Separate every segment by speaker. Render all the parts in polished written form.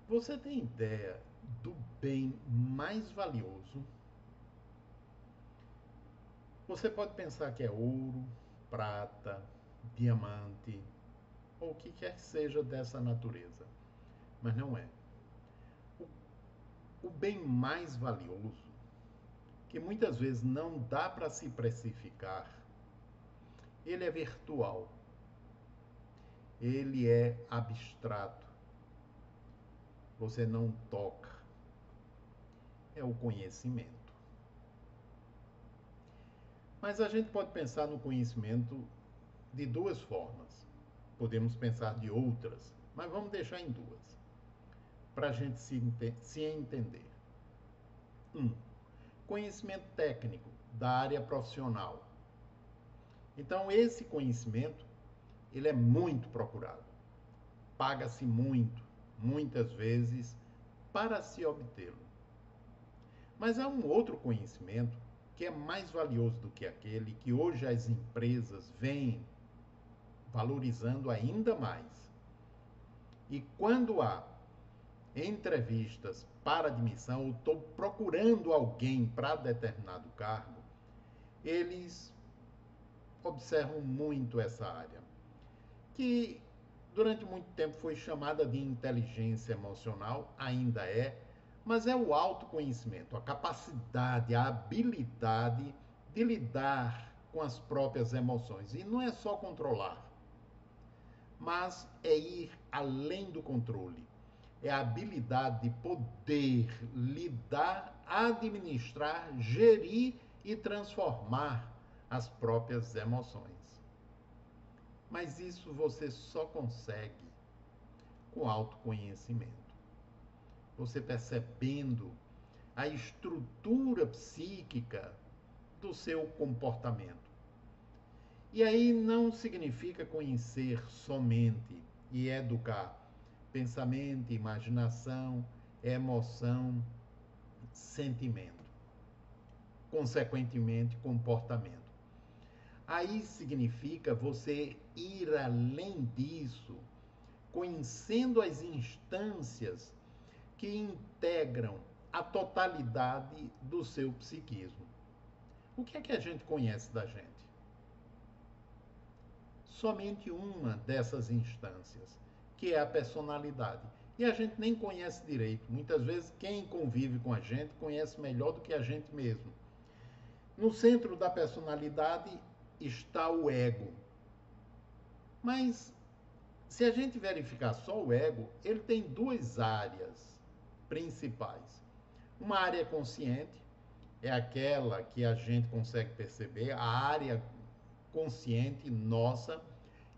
Speaker 1: Você tem ideia do bem mais valioso? Você pode pensar que é ouro, prata, diamante ou o que quer que seja dessa natureza, mas não é. O bem mais valioso, que muitas vezes não dá para se precificar, ele é virtual, ele é abstrato, você não toca, é o conhecimento. Mas a gente pode pensar no conhecimento de duas formas. Podemos pensar de outras, mas vamos deixar em duas, para a gente se entender. Um, conhecimento técnico da área profissional. Então, esse conhecimento, ele é muito procurado. Paga-se muito, muitas vezes, para se obtê-lo. Mas há um outro conhecimento que é mais valioso do que aquele que hoje as empresas vêm valorizando ainda mais. E quando há entrevistas para admissão, ou estou procurando alguém para determinado cargo, eles observam muito essa área, que durante muito tempo foi chamada de inteligência emocional, ainda é, mas é o autoconhecimento, a capacidade, a habilidade de lidar com as próprias emoções. E não é só controlar, mas é ir além do controle. É a habilidade de poder lidar, administrar, gerir e transformar as próprias emoções. Mas isso você só consegue com autoconhecimento. Você percebendo a estrutura psíquica do seu comportamento. E aí não significa conhecer somente e educar pensamento, imaginação, emoção, sentimento, consequentemente, comportamento. Aí significa você ir além disso, conhecendo as instâncias que integram a totalidade do seu psiquismo. O que é que a gente conhece da gente? Somente uma dessas instâncias, que é a personalidade. E a gente nem conhece direito. Muitas vezes quem convive com a gente conhece melhor do que a gente mesmo. No centro da personalidade está o ego. Mas se a gente verificar só o ego, ele tem duas áreas principais. Uma área consciente, é aquela que a gente consegue perceber, a área consciente nossa,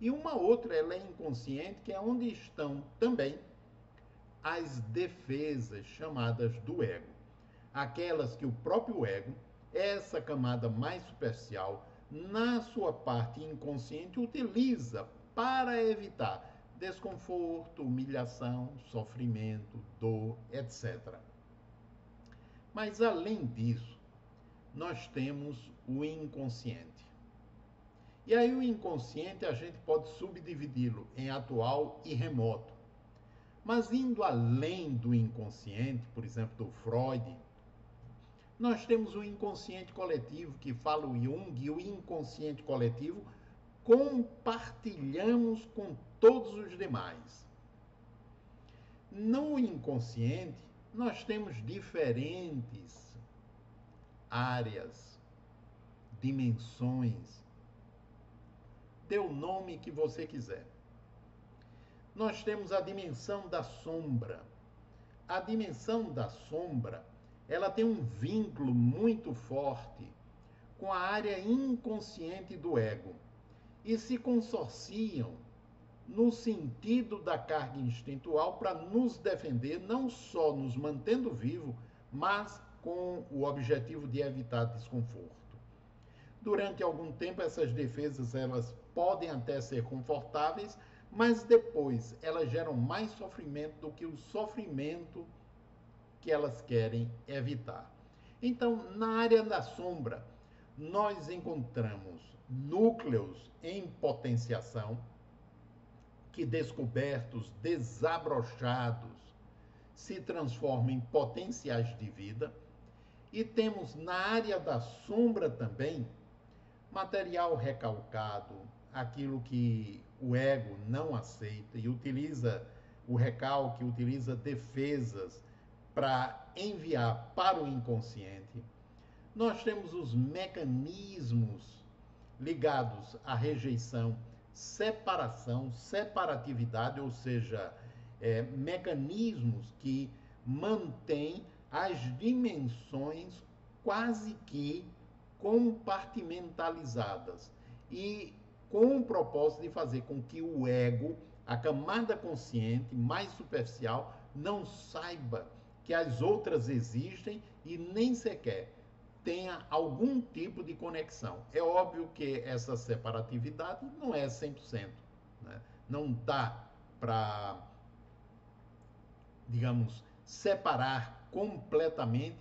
Speaker 1: e uma outra, ela é inconsciente, que é onde estão também as defesas chamadas do ego. Aquelas que o próprio ego, essa camada mais superficial, na sua parte inconsciente, utiliza para evitar desconforto, humilhação, sofrimento, dor, etc. Mas além disso, nós temos o inconsciente. E aí o inconsciente a gente pode subdividi-lo em atual e remoto. Mas indo além do inconsciente, por exemplo, do Freud, nós temos o inconsciente coletivo, que fala o Jung, e o inconsciente coletivo compartilhamos com todos os demais. No inconsciente, nós temos diferentes áreas, dimensões, dê o nome que você quiser. Nós temos a dimensão da sombra. A dimensão da sombra, ela tem um vínculo muito forte com a área inconsciente do ego e se consorciam no sentido da carga instintual para nos defender, não só nos mantendo vivo, mas com o objetivo de evitar desconforto. Durante algum tempo essas defesas elas podem até ser confortáveis, mas depois elas geram mais sofrimento do que o sofrimento que elas querem evitar. Então, na área da sombra, nós encontramos núcleos em potenciação que descobertos, desabrochados, se transformam em potenciais de vida. E temos na área da sombra também material recalcado, aquilo que o ego não aceita e utiliza o recalque, utiliza defesas para enviar para o inconsciente. Nós temos os mecanismos ligados à rejeição, separação, separatividade, ou seja, mecanismos que mantêm as dimensões quase que compartimentalizadas e com o propósito de fazer com que o ego, a camada consciente mais superficial, não saiba que as outras existem e nem sequer tenha algum tipo de conexão. É óbvio que essa separatividade não é 100%, né? Não dá para, digamos, separar completamente,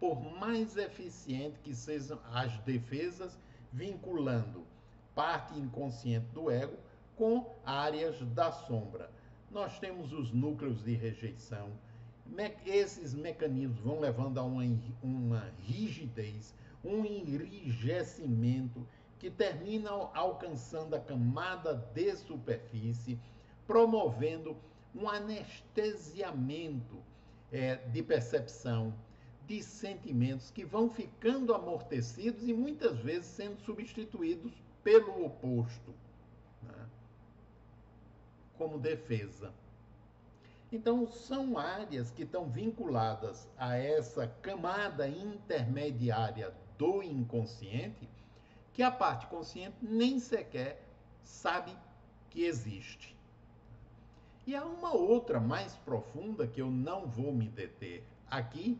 Speaker 1: por mais eficiente que sejam as defesas, vinculando parte inconsciente do ego com áreas da sombra. Nós temos os núcleos de rejeição. Esses mecanismos vão levando a uma rigidez, um enrijecimento que termina alcançando a camada de superfície, promovendo um anestesiamento de percepção, de sentimentos que vão ficando amortecidos e muitas vezes sendo substituídos pelo oposto, né? Como defesa. Então, são áreas que estão vinculadas a essa camada intermediária do inconsciente, que a parte consciente nem sequer sabe que existe. E há uma outra mais profunda que eu não vou me deter aqui,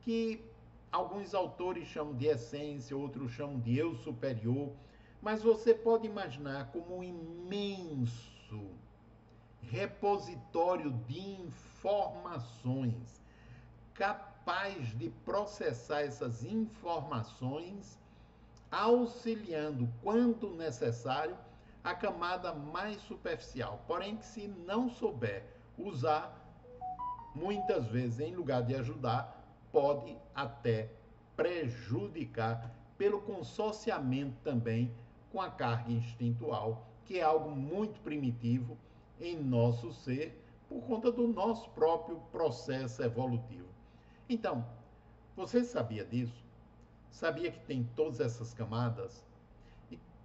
Speaker 1: que alguns autores chamam de essência, outros chamam de eu superior, mas você pode imaginar como um imenso repositório de informações capaz de processar essas informações, auxiliando, quando necessário, a camada mais superficial. Porém, que se não souber usar, muitas vezes, em lugar de ajudar, pode até prejudicar pelo consorciamento também com a carga instintual, que é algo muito primitivo em nosso ser, por conta do nosso próprio processo evolutivo. Então, você sabia disso? Sabia que tem todas essas camadas?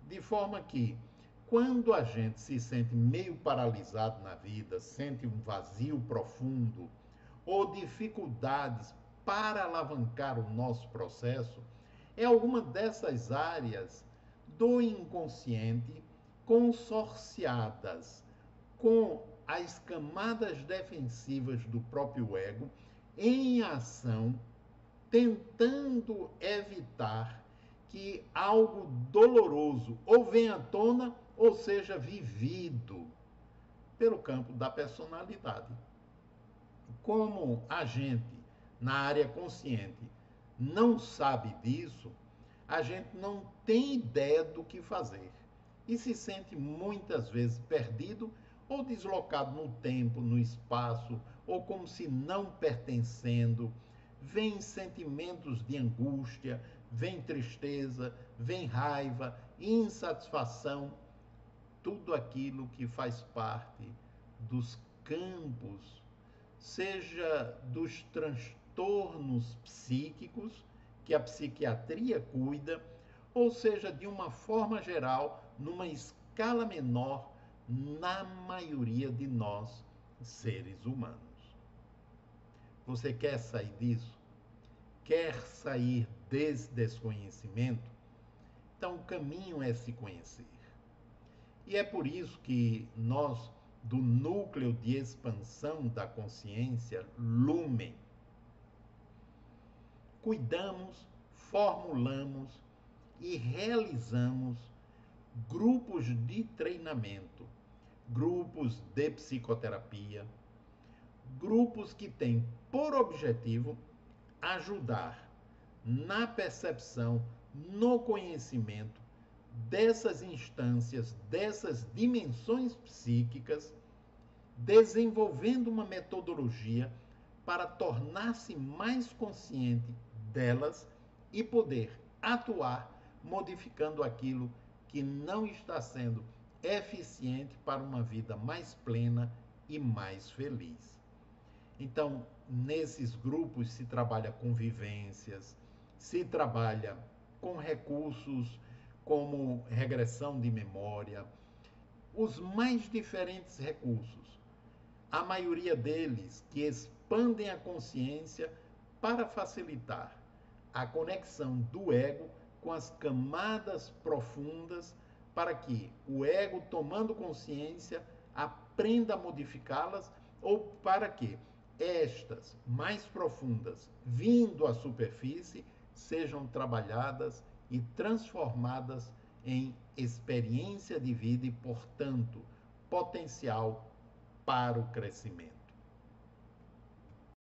Speaker 1: De forma que, quando a gente se sente meio paralisado na vida, sente um vazio profundo ou dificuldades para alavancar o nosso processo, é alguma dessas áreas do inconsciente consorciadas com as camadas defensivas do próprio ego em ação, tentando evitar que algo doloroso ou venha à tona ou seja vivido pelo campo da personalidade. Como a gente, na área consciente, não sabe disso, a gente não tem ideia do que fazer e se sente muitas vezes perdido ou deslocado no tempo, no espaço, ou como se não pertencendo. Vem sentimentos de angústia, vem tristeza, vem raiva, insatisfação, tudo aquilo que faz parte dos campos, seja dos transtornos psíquicos que a psiquiatria cuida, ou seja, de uma forma geral, numa escala menor, na maioria de nós, seres humanos. Você quer sair disso? Quer sair desse desconhecimento? Então, o caminho é se conhecer. E é por isso que nós, do núcleo de expansão da consciência, Lumen, cuidamos, formulamos e realizamos grupos de treinamento, grupos de psicoterapia, grupos que têm por objetivo ajudar na percepção, no conhecimento dessas instâncias, dessas dimensões psíquicas, desenvolvendo uma metodologia para tornar-se mais consciente delas e poder atuar modificando aquilo que não está sendo eficiente para uma vida mais plena e mais feliz. Então, nesses grupos se trabalha com vivências, se trabalha com recursos como regressão de memória, os mais diferentes recursos. A maioria deles que expandem a consciência para facilitar a conexão do ego com as camadas profundas, para que o ego, tomando consciência, aprenda a modificá-las, ou para que estas mais profundas, vindo à superfície, sejam trabalhadas e transformadas em experiência de vida e, portanto, potencial para o crescimento.